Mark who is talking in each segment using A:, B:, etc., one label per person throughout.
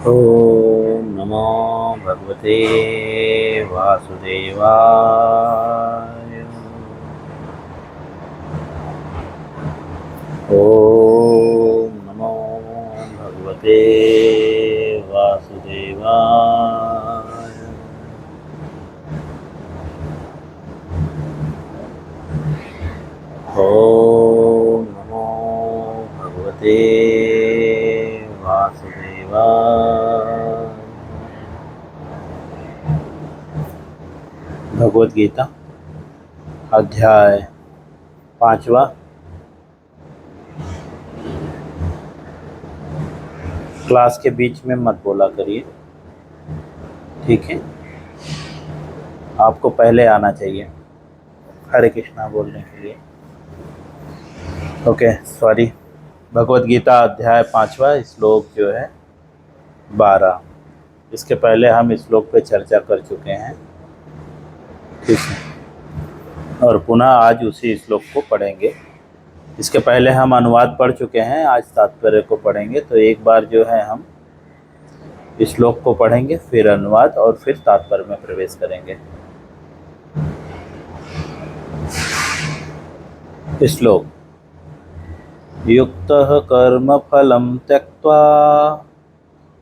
A: ओम नमो भगवते वासुदेवाय। ओम नमो भगवते वासुदेवाय। ओम नमो भगवते वासुदेवाय। भगवद गीता अध्याय 5वां। क्लास के बीच में मत बोला करिए, ठीक है? आपको पहले आना चाहिए हरे कृष्णा बोलने के लिए। Okay, sorry. भगवद गीता अध्याय 5वां, श्लोक जो है 12। इसके पहले हम श्लोक पे चर्चा कर चुके हैं, ठीक है? और पुनः आज उसी श्लोक को पढ़ेंगे। इसके पहले हम अनुवाद पढ़ चुके हैं, आज तात्पर्य को पढ़ेंगे। तो एक बार जो है हम श्लोक को पढ़ेंगे, फिर अनुवाद, और फिर तात्पर्य में प्रवेश करेंगे। श्लोक। युक्तः कर्मफलं त्यक्त्वा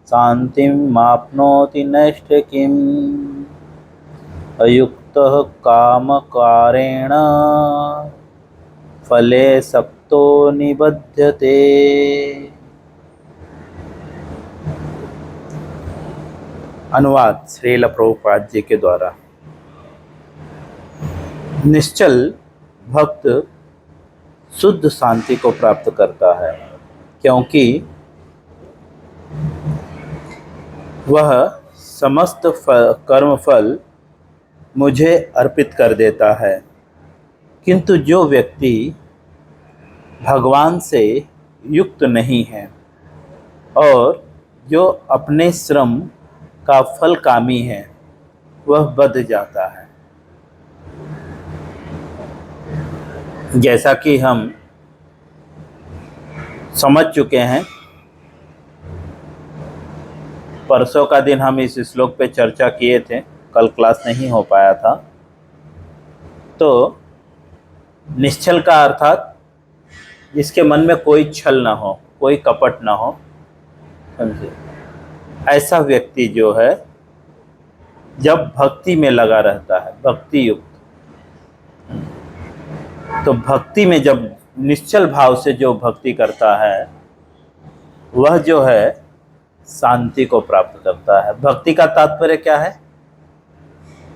A: शान्तिं माप्नोति नैष्ठिकीम् अयुक्तः कामकारेण फले सक्तो निबध्यते। अनुवाद श्रील प्रभुपाद जी के द्वारा। निश्चल भक्त शुद्ध शांति को प्राप्त करता है, क्योंकि वह समस्त कर्मफल मुझे अर्पित कर देता है। किंतु जो व्यक्ति भगवान से युक्त नहीं है और जो अपने श्रम का फल कामी है, वह बंध जाता है। जैसा कि हम समझ चुके हैं, परसों का दिन हम इस श्लोक पे चर्चा किए थे, कल क्लास नहीं हो पाया था। तो निश्चल का अर्थात जिसके मन में कोई छल ना हो, कोई कपट ना हो, समझे? ऐसा व्यक्ति जो है जब भक्ति में लगा रहता है, भक्ति युक्त, तो भक्ति में जब निश्चल भाव से जो भक्ति करता है, वह जो है शांति को प्राप्त करता है। भक्ति का तात्पर्य क्या है?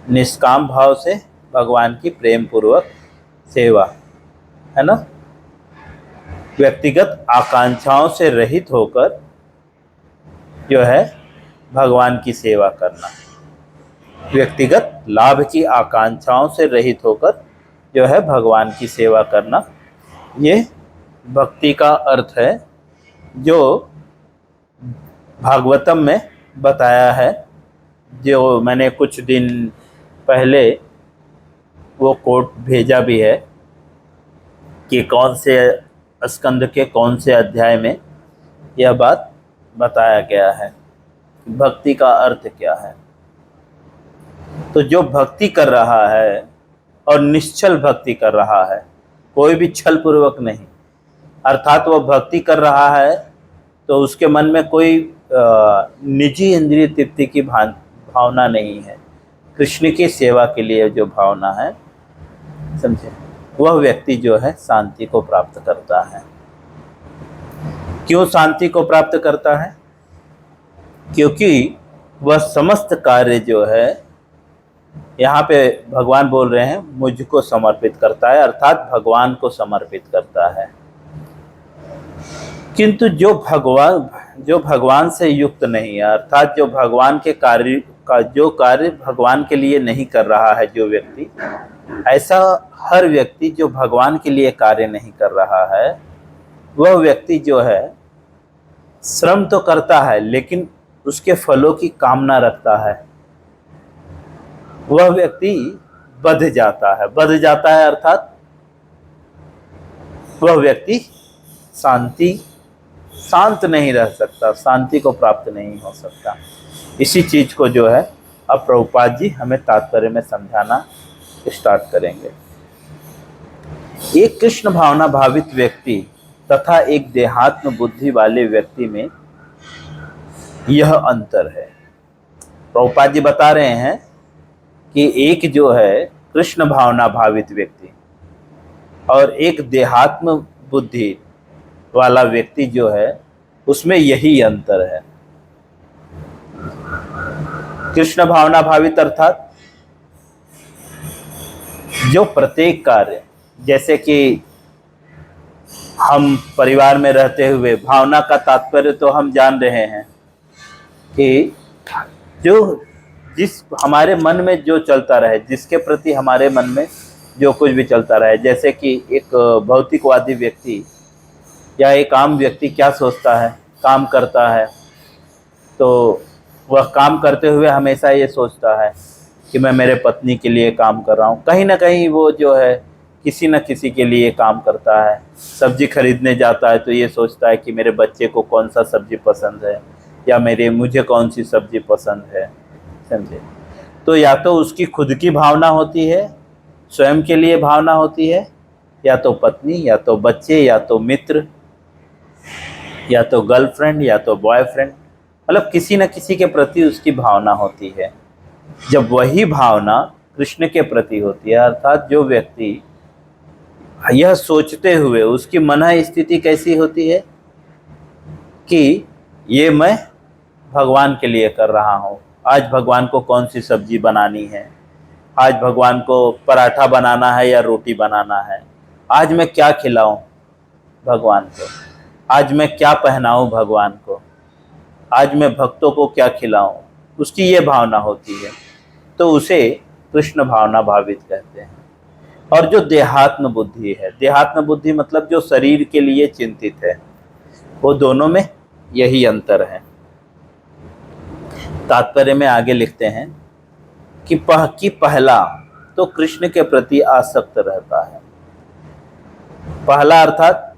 A: निष्काम भाव से भगवान की प्रेम पूर्वक सेवा, है ना? व्यक्तिगत आकांक्षाओं से रहित होकर जो है भगवान की सेवा करना, व्यक्तिगत लाभ की आकांक्षाओं से रहित होकर जो है भगवान की सेवा करना, ये भक्ति का अर्थ है, जो भागवतम में बताया है। जो मैंने कुछ दिन पहले वो कोट भेजा भी है कि कौन से स्कंद के कौन से अध्याय में यह बात बताया गया है, भक्ति का अर्थ क्या है। तो जो भक्ति कर रहा है और निश्चल भक्ति कर रहा है, कोई भी छल पूर्वक नहीं, अर्थात वह भक्ति कर रहा है तो उसके मन में कोई निजी इंद्रिय तृप्ति की भावना नहीं है, कृष्ण की सेवा के लिए जो भावना है, समझे? वह व्यक्ति जो है शांति को प्राप्त करता है। क्यों शांति को प्राप्त करता है? क्योंकि वह समस्त कार्य जो है, यहाँ पे भगवान बोल रहे हैं, मुझको समर्पित करता है, अर्थात भगवान को समर्पित करता है। किंतु जो भगवान से युक्त नहीं है, अर्थात जो भगवान के कार्य भगवान के लिए नहीं कर रहा है, जो व्यक्ति, ऐसा हर व्यक्ति जो भगवान के लिए कार्य नहीं कर रहा है, वह व्यक्ति जो है श्रम तो करता है लेकिन उसके फलों की कामना रखता है। वह व्यक्ति बंध जाता है, अर्थात वह व्यक्ति शांति शांत नहीं रह सकता, शांति को प्राप्त नहीं हो सकता। इसी चीज को जो है अब प्रभुपाद जी हमें तात्पर्य में समझाना स्टार्ट करेंगे। एक कृष्ण भावना भावित व्यक्ति तथा एक देहात्म बुद्धि वाले व्यक्ति में यह अंतर है। प्रभुपाद जी बता रहे हैं कि एक जो है कृष्ण भावना भावित व्यक्ति और एक देहात्म बुद्धि वाला व्यक्ति जो है उसमें यही अंतर है। कृष्ण भावना भावित अर्थात जो प्रत्येक कार्य, जैसे कि हम परिवार में रहते हुए, भावना का तात्पर्य तो हम जान रहे हैं कि जो जिस हमारे मन में जो चलता रहे, जिसके प्रति हमारे मन में जो कुछ भी चलता रहे, जैसे कि एक भौतिकवादी व्यक्ति या एक आम व्यक्ति क्या सोचता है, काम करता है तो वह काम करते हुए हमेशा ये सोचता है कि मैं मेरे पत्नी के लिए काम कर रहा हूँ। कहीं ना कहीं वो जो है किसी न किसी के लिए काम करता है। सब्जी खरीदने जाता है तो ये सोचता है कि मेरे बच्चे को कौन सा सब्जी पसंद है या मुझे कौन सी सब्जी पसंद है, समझे। तो या तो उसकी खुद की भावना होती है, स्वयं के लिए भावना होती है, या तो पत्नी, या तो बच्चे, या तो मित्र, या तो गर्लफ्रेंड, या तो बॉयफ्रेंड, मतलब किसी न किसी के प्रति उसकी भावना होती है। जब वही भावना कृष्ण के प्रति होती है, अर्थात जो व्यक्ति यह सोचते हुए, उसकी मन स्थिति कैसी होती है कि ये मैं भगवान के लिए कर रहा हूँ, आज भगवान को कौन सी सब्जी बनानी है, आज भगवान को पराठा बनाना है या रोटी बनाना है, आज मैं क्या खिलाऊं भगवान को, आज मैं क्या पहनाऊं भगवान को, आज मैं भक्तों को क्या खिलाऊं, उसकी ये भावना होती है। तो उसे कृष्ण भावना भावित कहते हैं। और जो देहात्म बुद्धि है, देहात्म बुद्धि मतलब जो शरीर के लिए चिंतित है, वो दोनों में यही अंतर है। तात्पर्य में आगे लिखते हैं कि पहला तो कृष्ण के प्रति आसक्त रहता है। पहला अर्थात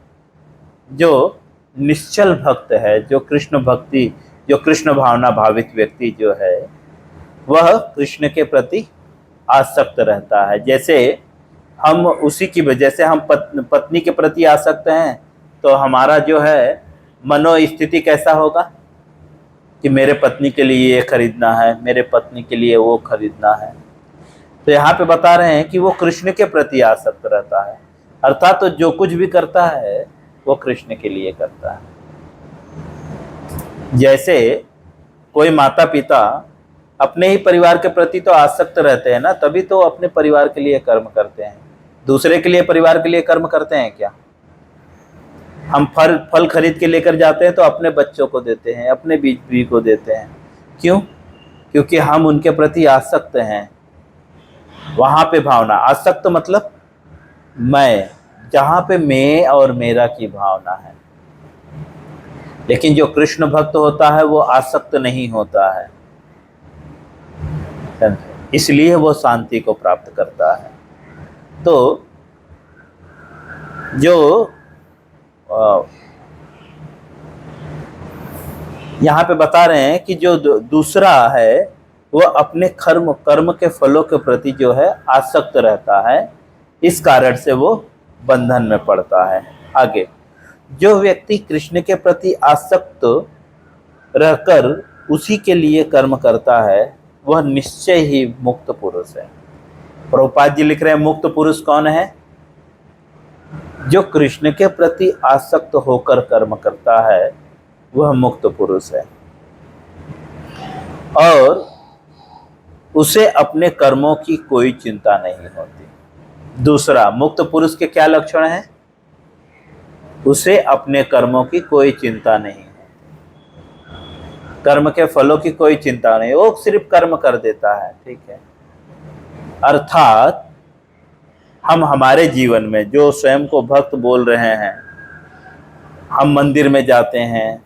A: जो निश्चल भक्त है, जो कृष्ण भावना भावित व्यक्ति जो है, वह कृष्ण के प्रति आसक्त रहता है। जैसे हम उसी की वजह से हम पत्नी के प्रति आसक्त हैं, तो हमारा जो है मनोस्थिति कैसा होगा कि मेरे पत्नी के लिए ये खरीदना है, मेरे पत्नी के लिए वो खरीदना है। तो यहाँ पे बता रहे हैं कि वो कृष्ण के प्रति आसक्त रहता है, अर्थात तो जो कुछ भी करता है वो कृष्ण के लिए करता है। जैसे कोई माता पिता अपने ही परिवार के प्रति तो आसक्त रहते हैं ना, तभी तो अपने परिवार के लिए कर्म करते हैं। दूसरे के लिए, परिवार के लिए कर्म करते हैं क्या? हम फल खरीद के लेकर जाते हैं तो अपने बच्चों को देते हैं, अपने बीवी को देते हैं। क्यों? क्योंकि हम उनके प्रति आसक्त हैं। वहां पे भावना, आसक्त मतलब मैं, जहां पे मैं और मेरा की भावना है। लेकिन जो कृष्ण भक्त होता है वो आसक्त नहीं होता है, इसलिए वो शांति को प्राप्त करता है। तो जो यहाँ पे बता रहे हैं कि जो दूसरा है वह अपने कर्म के फलों के प्रति जो है आसक्त रहता है, इस कारण से वो बंधन में पड़ता है। आगे, जो व्यक्ति कृष्ण के प्रति आसक्त रहकर उसी के लिए कर्म करता है वह निश्चय ही मुक्त पुरुष है। प्रभुपाद जी लिख रहे हैं मुक्त पुरुष कौन है? जो कृष्ण के प्रति आसक्त होकर कर्म करता है वह मुक्त पुरुष है, और उसे अपने कर्मों की कोई चिंता नहीं होती। दूसरा, मुक्त पुरुष के क्या लक्षण हैं? उसे अपने कर्मों की कोई चिंता नहीं है, कर्म के फलों की कोई चिंता नहीं, वो सिर्फ कर्म कर देता है, ठीक है। अर्थात हम हमारे जीवन में जो स्वयं को भक्त बोल रहे हैं, हम मंदिर में जाते हैं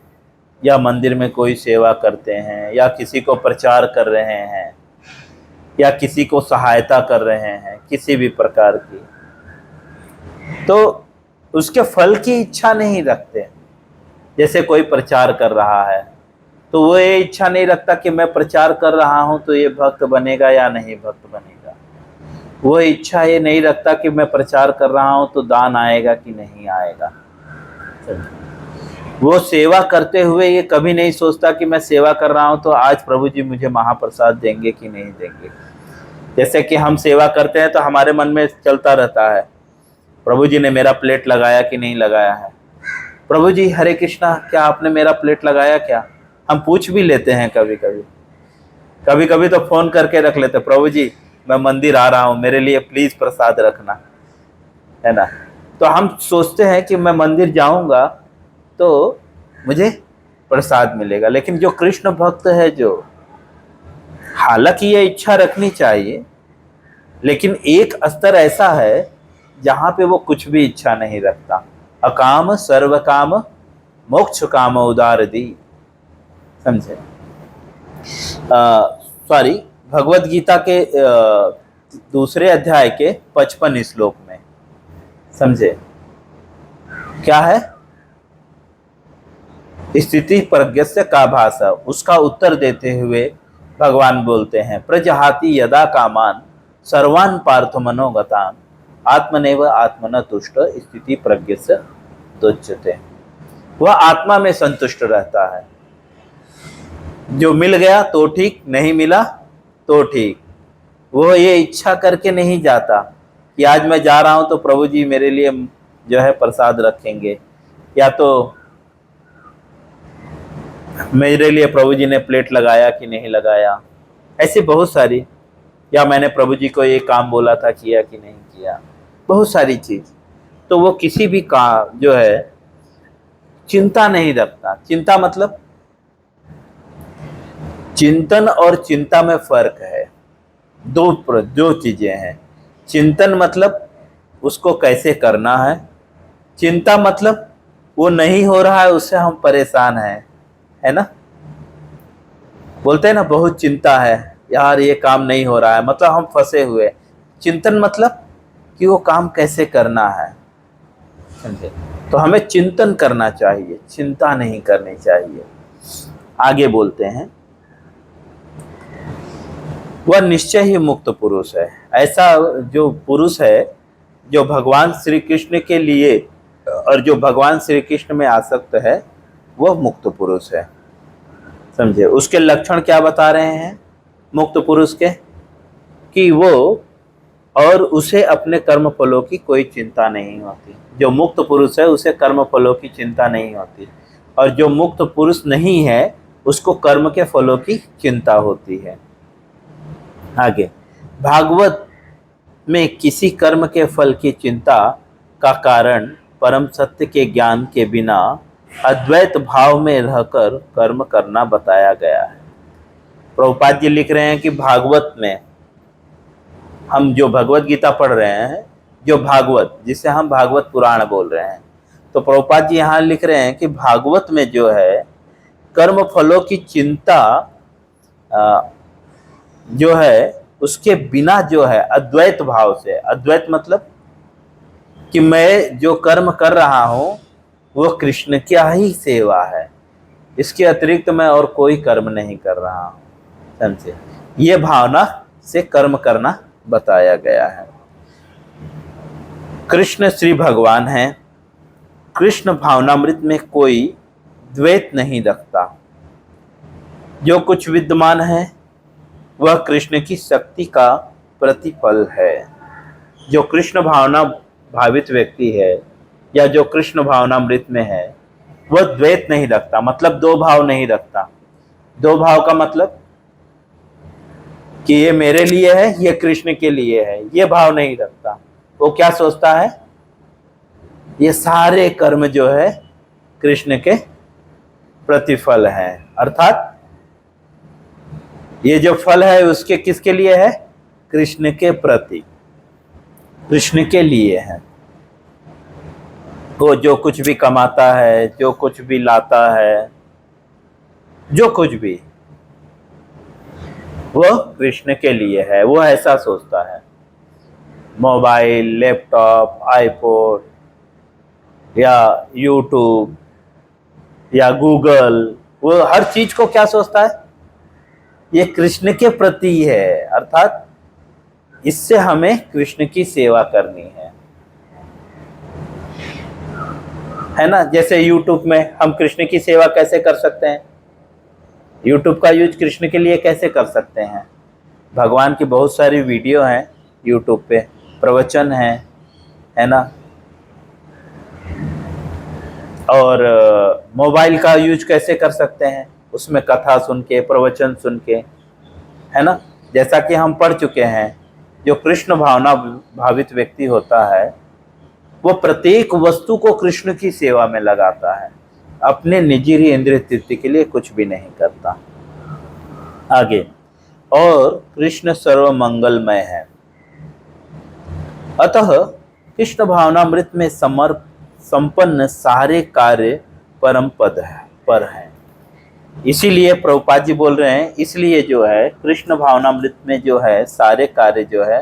A: या मंदिर में कोई सेवा करते हैं या किसी को प्रचार कर रहे हैं या किसी को सहायता कर रहे हैं किसी भी प्रकार की, तो उसके फल की इच्छा नहीं रखते। जैसे कोई प्रचार कर रहा है तो वो ये इच्छा नहीं रखता कि मैं प्रचार कर रहा हूं तो ये भक्त बनेगा या नहीं भक्त बनेगा। वो इच्छा ये नहीं रखता कि मैं प्रचार कर रहा हूं तो दान आएगा कि नहीं आएगा। वो सेवा करते हुए ये कभी नहीं सोचता कि मैं सेवा कर रहा हूं तो आज प्रभु जी मुझे महाप्रसाद देंगे कि नहीं देंगे। जैसे कि हम सेवा करते हैं तो हमारे मन में चलता रहता है प्रभु जी ने मेरा प्लेट लगाया कि नहीं लगाया है, प्रभु जी हरे कृष्णा क्या आपने मेरा प्लेट लगाया क्या। हम पूछ भी लेते हैं कभी कभी, कभी कभी तो फोन करके रख लेते प्रभु जी मैं मंदिर आ रहा हूं मेरे लिए प्लीज प्रसाद रखना, है ना। तो हम सोचते हैं कि मैं मंदिर जाऊंगा तो मुझे प्रसाद मिलेगा। लेकिन जो कृष्ण भक्त है, जो हालांकि ये इच्छा रखनी चाहिए लेकिन एक स्तर ऐसा है जहां पे वो कुछ भी इच्छा नहीं रखता। अकाम सर्व काम मोक्ष काम उदार दी, समझे। सॉरी, भगवत गीता के दूसरे अध्याय के 55 श्लोक में, समझे क्या है, स्थिति प्रज्ञस्य का भाषा, उसका उत्तर देते हुए भगवान बोलते हैं प्रजहाति यदा कामान सर्वान पार्थ मनोगतान आत्मनेव आत्मन तुष्ट स्थिति प्रज्ञस्य तुच्यते। वह आत्मा में संतुष्ट रहता है, जो मिल गया तो ठीक, नहीं मिला तो ठीक। वो ये इच्छा करके नहीं जाता कि आज मैं जा रहा हूं तो प्रभु जी मेरे लिए जो है प्रसाद रखेंगे, या तो मेरे लिए प्रभु जी ने प्लेट लगाया कि नहीं लगाया, ऐसी बहुत सारी, या मैंने प्रभु जी को ये काम बोला था किया कि नहीं किया, बहुत सारी चीज। तो वो किसी भी काम जो है चिंता नहीं रखता। चिंता मतलब, चिंतन और चिंता में फर्क है। दो चीजें हैं। चिंतन मतलब उसको कैसे करना है, चिंता मतलब वो नहीं हो रहा है उससे हम परेशान हैं, है ना। बोलते हैं ना बहुत चिंता है यार, ये काम नहीं हो रहा है, मतलब हम फंसे हुए। चिंतन मतलब कि वो काम कैसे करना है, समझे। तो हमें चिंतन करना चाहिए, चिंता नहीं करनी चाहिए। आगे बोलते हैं वह निश्चय ही मुक्त पुरुष है। ऐसा जो पुरुष है जो भगवान श्री कृष्ण के लिए और जो भगवान श्री कृष्ण में आसक्त है वह मुक्त पुरुष है, समझे। उसके लक्षण क्या बता रहे हैं मुक्त पुरुष के, कि वो और उसे अपने कर्म फलों की कोई चिंता नहीं होती। जो मुक्त पुरुष है उसे कर्म फलों की चिंता नहीं होती, और जो मुक्त पुरुष नहीं है उसको कर्म के फलों की चिंता होती है। आगे, भागवत में किसी कर्म के फल की चिंता का कारण परम सत्य के ज्ञान के बिना अद्वैत भाव में रहकर कर्म करना बताया गया है। प्रभुपाद जी लिख रहे हैं कि भागवत में, हम जो भगवत गीता पढ़ रहे हैं, जो भागवत जिसे हम भागवत पुराण बोल रहे हैं, तो प्रभुपाद जी यहाँ लिख रहे हैं कि भागवत में जो है कर्म फलों की चिंता जो है उसके बिना जो है अद्वैत भाव से, अद्वैत मतलब कि मैं जो कर्म कर रहा हूं वो कृष्ण की ही सेवा है, इसके अतिरिक्त मैं और कोई कर्म नहीं कर रहा हूं, समझे। ये भावना से कर्म करना बताया गया है। कृष्ण श्री भगवान हैं। कृष्ण भावनामृत में कोई द्वैत नहीं रखता। जो कुछ विद्यमान है वह कृष्ण की शक्ति का प्रतिफल है। जो कृष्ण भावना भावित व्यक्ति है या जो कृष्ण भावनामृत में है वह द्वैत नहीं रखता, मतलब दो भाव नहीं रखता। दो भाव का मतलब कि ये मेरे लिए है, ये कृष्ण के लिए है, ये भाव नहीं रखता। वो क्या सोचता है, ये सारे कर्म जो है कृष्ण के प्रतिफल हैं, अर्थात ये जो फल है उसके किसके लिए है, कृष्ण के प्रति, कृष्ण के लिए है। वो जो कुछ भी कमाता है, जो कुछ भी लाता है, जो कुछ भी, वो कृष्ण के लिए है, वो ऐसा सोचता है। मोबाइल, लैपटॉप, आईपॉड या यूट्यूब, या गूगल, वो हर चीज को क्या सोचता है, ये कृष्ण के प्रति है, अर्थात इससे हमें कृष्ण की सेवा करनी है ना। जैसे यूट्यूब में हम कृष्ण की सेवा कैसे कर सकते हैं, यूट्यूब का यूज कृष्ण के लिए कैसे कर सकते हैं। भगवान की बहुत सारी वीडियो हैं यूट्यूब पे, प्रवचन है ना। और मोबाइल का यूज कैसे कर सकते हैं, उसमें कथा सुन के, प्रवचन सुन के, है ना। जैसा कि हम पढ़ चुके हैं, जो कृष्ण भावना भावित व्यक्ति होता है वो प्रत्येक वस्तु को कृष्ण की सेवा में लगाता है, अपने निजी इंद्रिय तृप्ति के लिए कुछ भी नहीं करता। आगे, और कृष्ण सर्व मंगलमय है, अतः कृष्ण भावनामृत में संपन्न सारे कार्य परम पद पर हैं। इसीलिए प्रभुपाद जी बोल रहे हैं, इसलिए जो है कृष्ण भावनामृत में जो है सारे कार्य जो है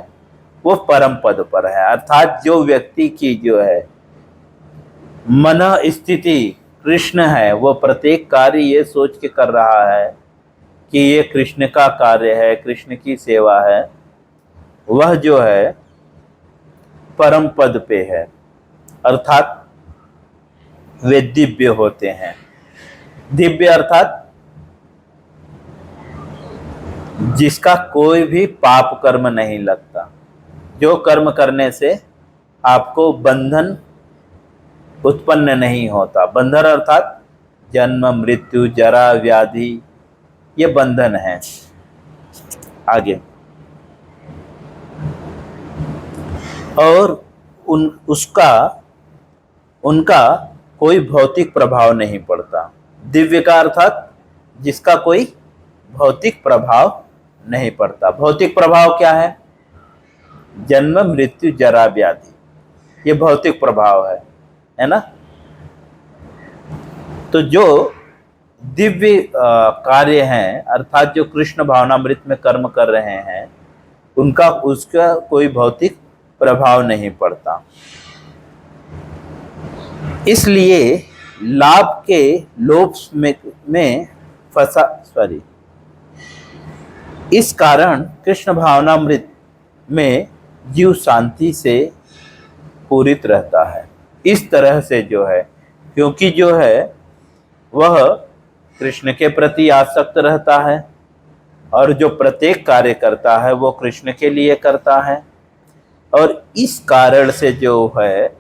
A: वो परम पद पर है। अर्थात जो व्यक्ति की जो है मन स्थिति कृष्ण है, वो प्रत्येक कार्य ये सोच के कर रहा है कि ये कृष्ण का कार्य है, कृष्ण की सेवा है, वह जो है परम पद पे है, अर्थात वे दिव्य होते हैं। दिव्य अर्थात जिसका कोई भी पाप कर्म नहीं लगता, जो कर्म करने से आपको बंधन उत्पन्न नहीं होता। बंधन अर्थात जन्म, मृत्यु, जरा, व्याधि, ये बंधन है। आगे, और उनका कोई भौतिक प्रभाव नहीं पड़ता। दिव्य का अर्थात जिसका कोई भौतिक प्रभाव नहीं पड़ता। भौतिक प्रभाव क्या है, जन्म, मृत्यु, जरा, व्याधि, ये भौतिक प्रभाव है ना। तो जो दिव्य कार्य हैं, अर्थात जो कृष्ण भावनामृत में कर्म कर रहे हैं, उसका कोई भौतिक प्रभाव नहीं पड़ता। इसलिए लाभ के लोभ में फंसा, इस कारण कृष्ण भावनामृत में जीव शांति से पूरित रहता है। इस तरह से जो है, क्योंकि जो है वह कृष्ण के प्रति आसक्त रहता है, और जो प्रत्येक कार्य करता है वो कृष्ण के लिए करता है, और इस कारण से जो है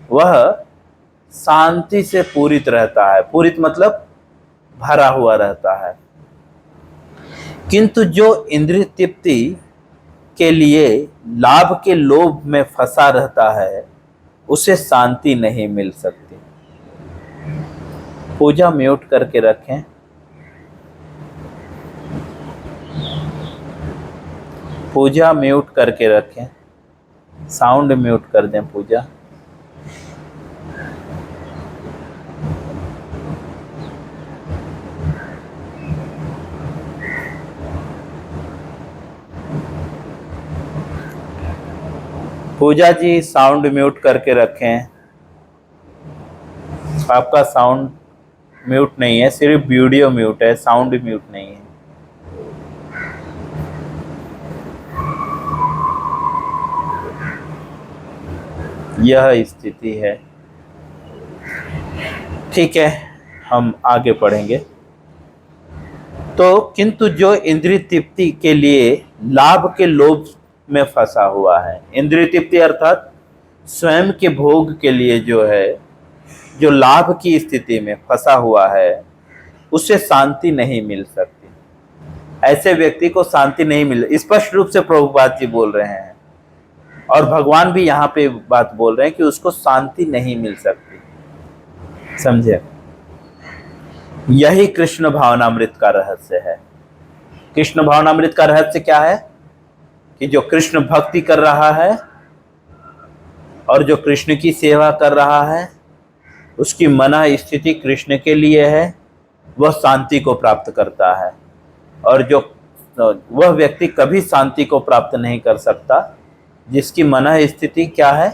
A: वह शांति से पूरित रहता है। पूरित मतलब भरा हुआ रहता है। किंतु जो इंद्रिय तृप्ति के लिए लाभ के लोभ में फंसा रहता है, उसे शांति नहीं मिल सकती। पूजा म्यूट करके रखें। पूजा म्यूट करके रखें, साउंड म्यूट कर दें पूजा। पूजा जी साउंड म्यूट करके रखें। आपका साउंड म्यूट नहीं है, सिर्फ वीडियो म्यूट है, साउंड म्यूट नहीं है। यह स्थिति है। ठीक है, हम आगे पढ़ेंगे। तो किंतु जो इंद्रिय तृप्ति के लिए लाभ के लोभ में फंसा हुआ है, इंद्रिय तृप्ति अर्थात स्वयं के भोग के लिए जो है, जो लाभ की स्थिति में फंसा हुआ है, उसे शांति नहीं मिल सकती। ऐसे व्यक्ति को शांति नहीं मिल, स्पष्ट रूप से प्रभुपाद जी बोल रहे हैं, और भगवान भी यहाँ पे बात बोल रहे हैं कि उसको शांति नहीं मिल सकती। समझे? यही कृष्ण भावनामृत का रहस्य है। कृष्ण भावनामृत का रहस्य क्या है कि जो कृष्ण भक्ति कर रहा है और जो कृष्ण की सेवा कर रहा है, उसकी मन स्थिति कृष्ण के लिए है, वह शांति को प्राप्त करता है। और जो वह व्यक्ति कभी शांति को प्राप्त नहीं कर सकता जिसकी मन स्थिति क्या है,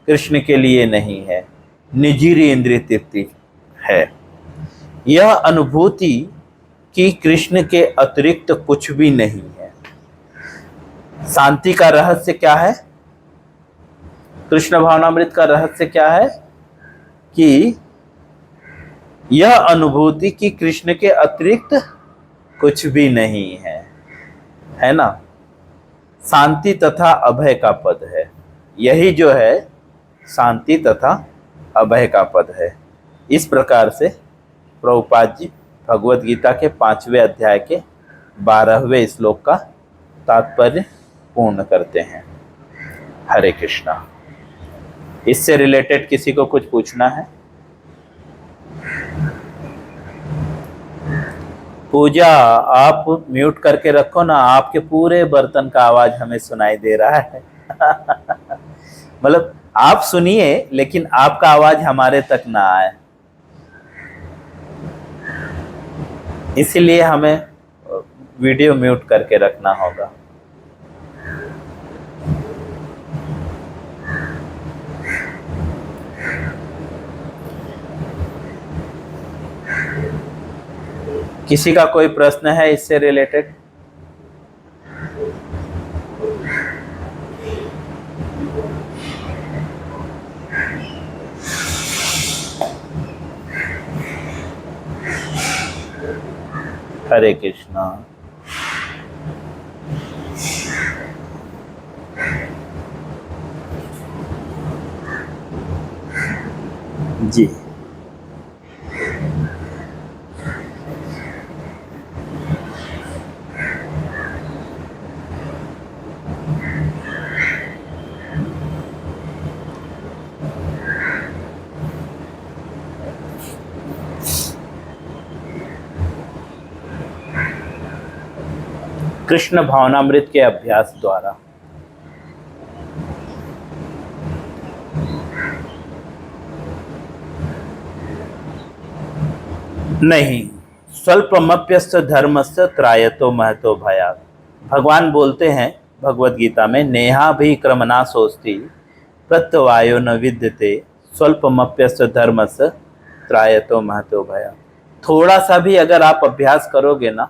A: कृष्ण के लिए नहीं है, निजी इंद्रिय तृप्ति है। यह अनुभूति कि कृष्ण के अतिरिक्त कुछ भी नहीं है। शांति का रहस्य क्या है? कृष्ण भावनामृत का रहस्य क्या है? कि यह अनुभूति कि कृष्ण के अतिरिक्त कुछ भी नहीं है ना। शांति तथा अभय का पद है। यही जो है शांति तथा अभय का पद है। इस प्रकार से प्रभुपाद जी भगवत गीता के 5वें अध्याय के 12वें श्लोक का तात्पर्य पूर्ण करते हैं। हरे कृष्णा। इससे रिलेटेड किसी को कुछ पूछना है? पूजा, आप म्यूट करके रखो ना, आपके पूरे बर्तन का आवाज हमें सुनाई दे रहा है। मतलब आप सुनिए लेकिन आपका आवाज हमारे तक ना आए, इसीलिए हमें वीडियो म्यूट करके रखना होगा। किसी का कोई प्रश्न है इससे रिलेटेड? हरे कृष्णा। जी, कृष्ण भावनामृत के अभ्यास द्वारा नहीं, स्वल्पमप्यस्य धर्मस्य त्रायतो महतो भयात्। भगवान बोलते हैं भगवत गीता में, नेहा भी क्रमना सोस्ति प्रत्यवायो न विद्यते स्वल्पमप्यस्य धर्मस्य त्रायतो महतो भयात्। थोड़ा सा भी अगर आप अभ्यास करोगे ना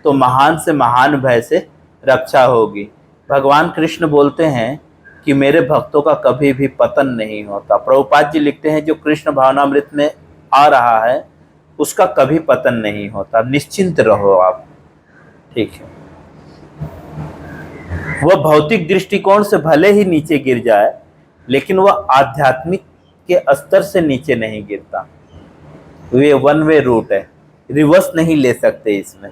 A: तो महान से महान भय से रक्षा होगी। भगवान कृष्ण बोलते हैं कि मेरे भक्तों का कभी भी पतन नहीं होता। प्रभुपाद जी लिखते हैं जो कृष्ण भावनामृत में आ रहा है उसका कभी पतन नहीं होता, निश्चिंत रहो आप। ठीक है, वह भौतिक दृष्टिकोण से भले ही नीचे गिर जाए लेकिन वह आध्यात्मिक के स्तर से नीचे नहीं गिरता। वे वन वे रूट है, रिवर्स नहीं ले सकते इसमें।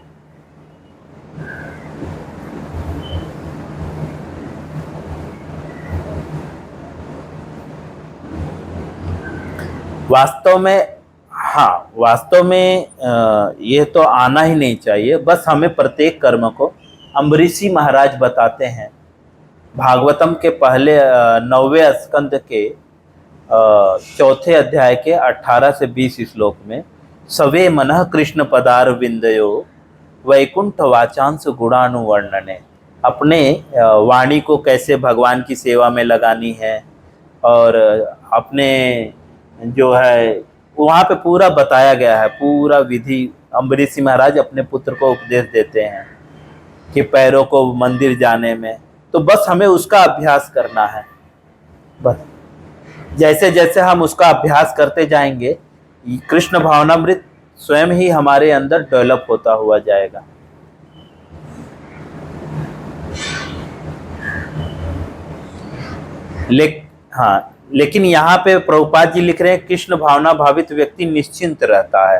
A: वास्तव में, हाँ, वास्तव में ये तो आना ही नहीं चाहिए। बस हमें प्रत्येक कर्म को अम्बरीशी महाराज बताते हैं भागवतम के पहले 9वें स्कंद के 4थे अध्याय के 18 से 20 श्लोक में, सवे मनः कृष्ण पदार विंदयो वैकुंठ वाचांश गुणानुवर्णने। अपने वाणी को कैसे भगवान की सेवा में लगानी है और अपने जो है वहाँ पे पूरा बताया गया है, पूरा विधि। अम्बरीशी महाराज अपने पुत्र को उपदेश देते हैं कि पैरों को मंदिर जाने में, तो बस हमें उसका अभ्यास करना है। बस जैसे जैसे हम उसका अभ्यास करते जाएंगे कृष्ण भावनामृत स्वयं ही हमारे अंदर डेवलप होता हुआ जाएगा। लेकिन यहाँ पे प्रभुपाद जी लिख रहे हैं कृष्ण भावना भावित व्यक्ति निश्चिंत रहता है।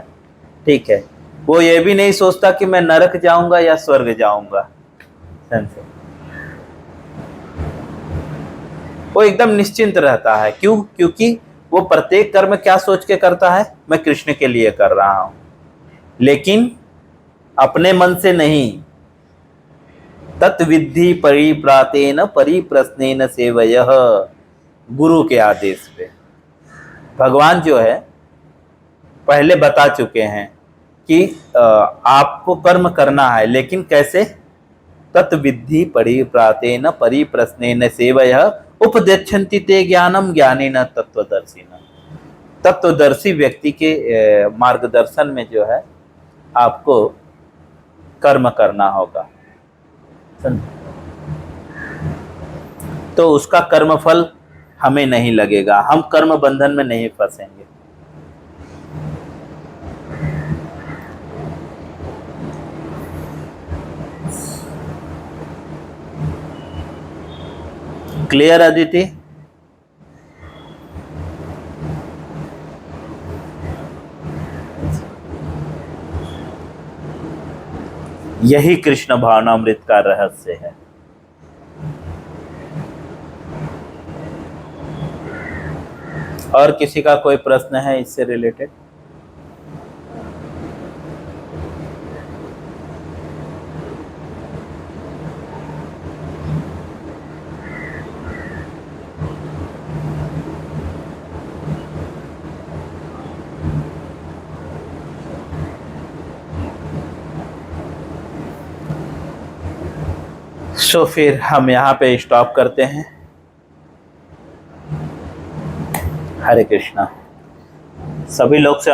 A: ठीक है, वो ये भी नहीं सोचता कि मैं नरक जाऊंगा या स्वर्ग जाऊंगा। वो एकदम निश्चिंत रहता है। क्यों? क्योंकि वो प्रत्येक कर्म क्या सोच के करता है, मैं कृष्ण के लिए कर रहा हूं, लेकिन अपने मन से नहीं। तत्विद्धि परिप्रातेन परिप्रश्नेन सेवयः, गुरु के आदेश पे। भगवान जो है पहले बता चुके हैं कि आपको कर्म करना है, लेकिन कैसे? तत्विद्धि परिप्रातेन परिप्रश्नेन सेवयः उपदेच्छन्ति ते ज्ञानम ज्ञानेन तत्वदर्शिनः। तत्वदर्शी व्यक्ति के मार्गदर्शन में जो है आपको कर्म करना होगा। तो उसका कर्मफल हमें नहीं लगेगा, हम कर्म बंधन में नहीं फंसेंगे। क्लियर अदिति? यही कृष्ण भावनामृत का रहस्य है। और किसी का कोई प्रश्न है इससे रिलेटेड? सो फिर हम यहाँ पे स्टॉप करते हैं। हरे कृष्णा। सभी लोग से